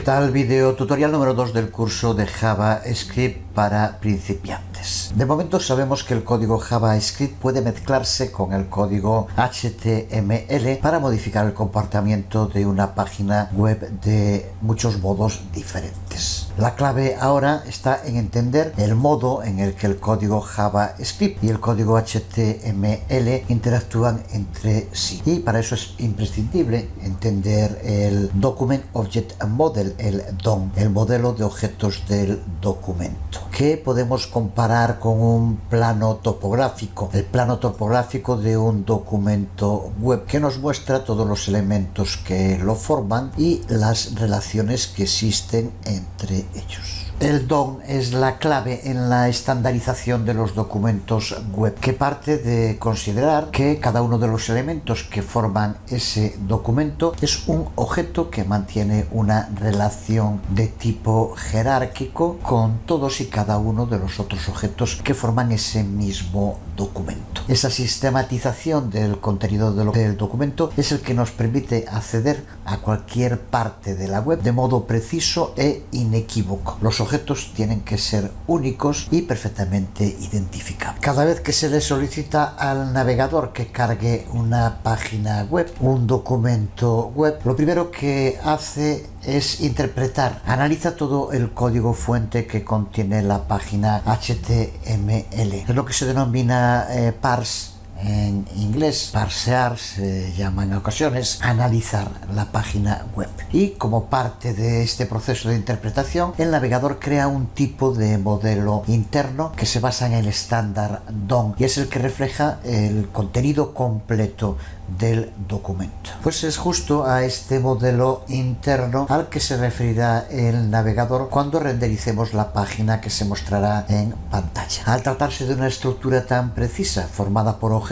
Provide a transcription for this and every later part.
tal? Video tutorial número 2 del curso de JavaScript para principiantes. De momento sabemos que el código JavaScript puede mezclarse con el código HTML para modificar el comportamiento de una página web de muchos modos diferentes. La clave ahora está en entender el modo en el que el código JavaScript y el código HTML interactúan entre sí. Y para eso es imprescindible entender el Document Object Model, el DOM, el modelo de objetos del documento, que podemos comparar con un plano topográfico, el plano topográfico de un documento web que nos muestra todos los elementos que lo forman y las relaciones que existen entre ellos. El DOM es la clave en la estandarización de los documentos web, que parte de considerar que cada uno de los elementos que forman ese documento es un objeto que mantiene una relación de tipo jerárquico con todos y cada uno de los otros objetos que forman ese mismo documento. Esa sistematización del contenido del documento es el que nos permite acceder a cualquier parte de la web de modo preciso e inequívoco. Los objetos tienen que ser únicos y perfectamente identificables. Cada vez que se le solicita al navegador que cargue una página web, un documento web, lo primero que hace es interpretar, analiza todo el código fuente que contiene la página HTML. Es lo que se denomina parse. En inglés, parsear se llama en ocasiones analizar la página web. Y como parte de este proceso de interpretación, el navegador crea un tipo de modelo interno que se basa en el estándar DOM y es el que refleja el contenido completo del documento. Pues es justo a este modelo interno al que se referirá el navegador cuando rendericemos la página que se mostrará en pantalla. Al tratarse de una estructura tan precisa, formada por objetos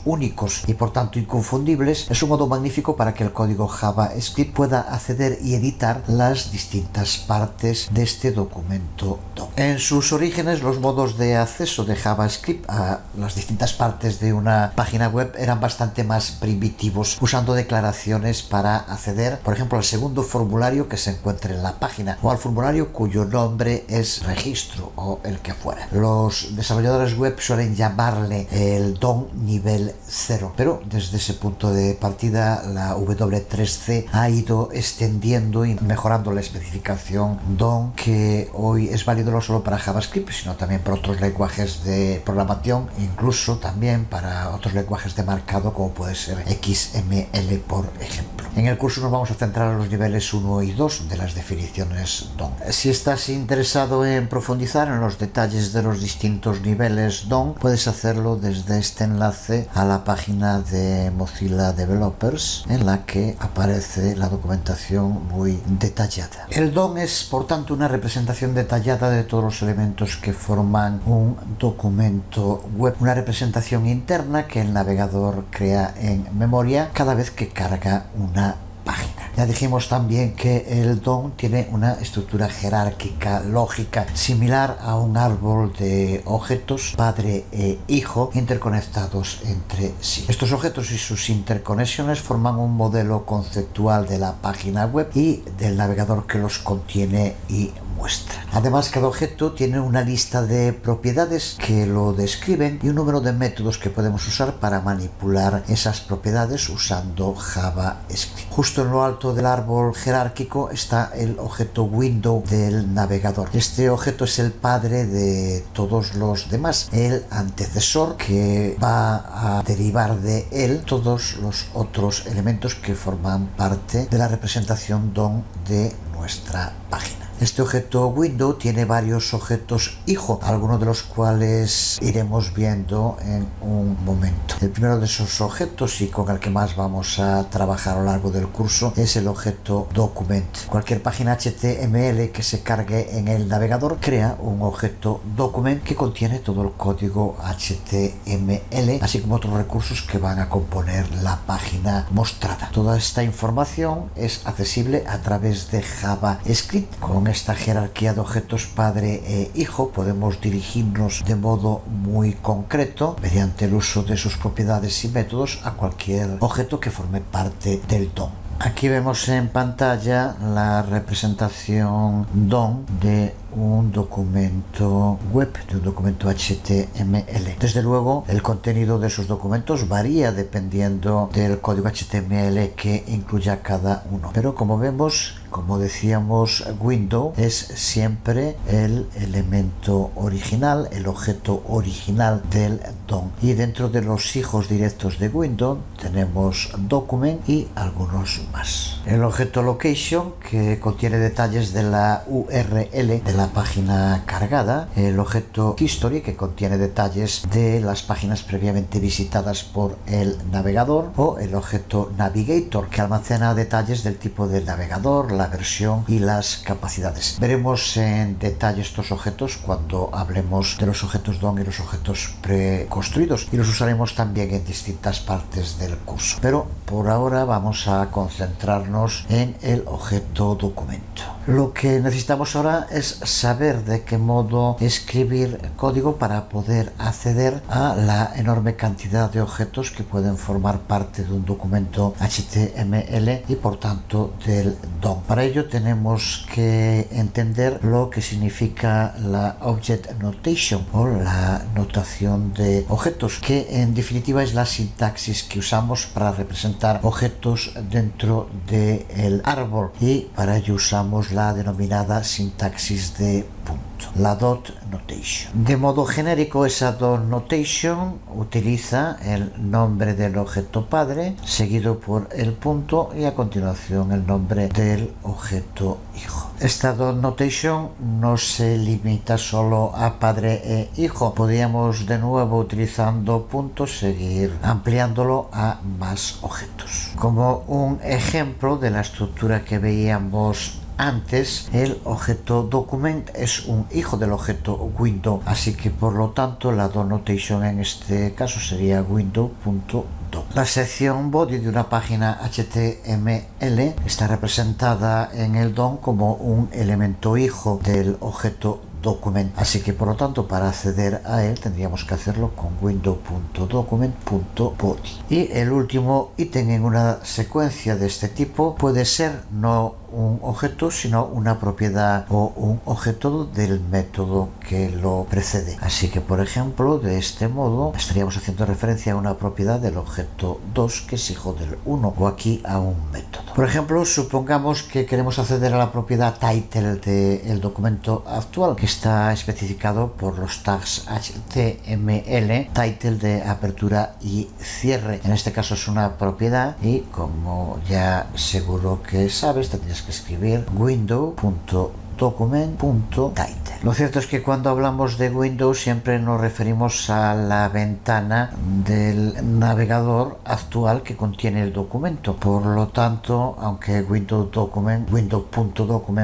únicos y por tanto inconfundibles, es un modo magnífico para que el código JavaScript pueda acceder y editar las distintas partes de este documento DOM. En sus orígenes, los modos de acceso de JavaScript a las distintas partes de una página web eran bastante más primitivos, usando declaraciones para acceder, por ejemplo, al segundo formulario que se encuentre en la página o al formulario cuyo nombre es registro o el que fuera. Los desarrolladores web suelen llamarle el DOM nivel 0, pero desde ese punto de partida la W3C ha ido extendiendo y mejorando la especificación DOM, que hoy es válido no solo para JavaScript, sino también para otros lenguajes de programación, incluso también para otros lenguajes de marcado como puede ser XML, por ejemplo. En el curso nos vamos a centrar en los niveles 1 y 2 de las definiciones DOM. Si estás interesado en profundizar en los detalles de los distintos niveles DOM, puedes hacerlo desde este enlace a la página de Mozilla Developers, en la que aparece la documentación muy detallada. El DOM es, por tanto, una representación detallada de todos los elementos que forman un documento web, una representación interna que el navegador crea en memoria cada vez que carga una página. Ya dijimos también que el DOM tiene una estructura jerárquica lógica similar a un árbol de objetos padre e hijo interconectados entre sí. Estos objetos y sus interconexiones forman un modelo conceptual de la página web y del navegador que los contiene y muestra. Además, cada objeto tiene una lista de propiedades que lo describen y un número de métodos que podemos usar para manipular esas propiedades usando JavaScript. Justo en lo alto del árbol jerárquico está el objeto window del navegador. Este objeto es el padre de todos los demás, el antecesor que va a derivar de él todos los otros elementos que forman parte de la representación DOM de nuestra página. Este objeto window tiene varios objetos hijo, algunos de los cuales iremos viendo en un momento. El primero de esos objetos, y con el que más vamos a trabajar a lo largo del curso, es el objeto document. Cualquier página HTML que se cargue en el navegador crea un objeto document que contiene todo el código HTML, así como otros recursos que van a componer la página mostrada. Toda esta información es accesible a través de JavaScript. Con esta jerarquía de objetos padre e hijo podemos dirigirnos de modo muy concreto, mediante el uso de sus propiedades y métodos, a cualquier objeto que forme parte del DOM. Aquí vemos en pantalla la representación DOM de un documento web, de un documento HTML. Desde luego, el contenido de esos documentos varía dependiendo del código HTML que incluya cada uno. Pero como vemos, como decíamos, window es siempre el elemento original, el objeto original del DOM. Y dentro de los hijos directos de window tenemos document y algunos más. El objeto location, que contiene detalles de la URL de la página cargada. El objeto history, que contiene detalles de las páginas previamente visitadas por el navegador. O el objeto navigator, que almacena detalles del tipo del navegador, la versión y las capacidades. Veremos en detalle estos objetos cuando hablemos de los objetos DOM y los objetos preconstruidos, y los usaremos también en distintas partes del curso. Pero por ahora vamos a concentrarnos en el objeto documento. Lo que necesitamos ahora es saber de qué modo escribir código para poder acceder a la enorme cantidad de objetos que pueden formar parte de un documento HTML y por tanto del DOM. Para ello tenemos que entender lo que significa la Object Notation o la notación de objetos, que en definitiva es la sintaxis que usamos para representar objetos dentro del árbol, y para ello usamos la denominada sintaxis de punto, la dot notation. De modo genérico, esa dot notation utiliza el nombre del objeto padre seguido por el punto y a continuación el nombre del objeto hijo. Esta dot notation no se limita solo a padre e hijo. Podríamos de nuevo, utilizando puntos, seguir ampliándolo a más objetos. Como un ejemplo de la estructura que veíamos antes, el objeto document es un hijo del objeto window, así que por lo tanto la dot notation en este caso sería window.doc. La sección body de una página HTML está representada en el DOM como un elemento hijo del objeto document, así que por lo tanto para acceder a él tendríamos que hacerlo con window.document.body. Y el último ítem en una secuencia de este tipo puede ser no un objeto, sino una propiedad o un objeto del método que lo precede. Así que, por ejemplo, de este modo estaríamos haciendo referencia a una propiedad del objeto 2 que es hijo del 1, o aquí a un método. Por ejemplo, supongamos que queremos acceder a la propiedad title del documento actual, que está especificado por los tags HTML, title de apertura y cierre. En este caso es una propiedad y, como ya seguro que sabes, tendrías que escribir window.document.title. Lo cierto es que cuando hablamos de Windows siempre nos referimos a la ventana del navegador actual que contiene el documento. Por lo tanto, aunque window.document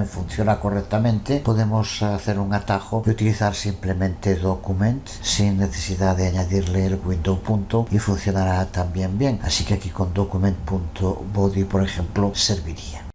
funciona correctamente, podemos hacer un atajo y utilizar simplemente document sin necesidad de añadirle el window punto, y funcionará también bien. Así que aquí con document.body, por ejemplo, serviría.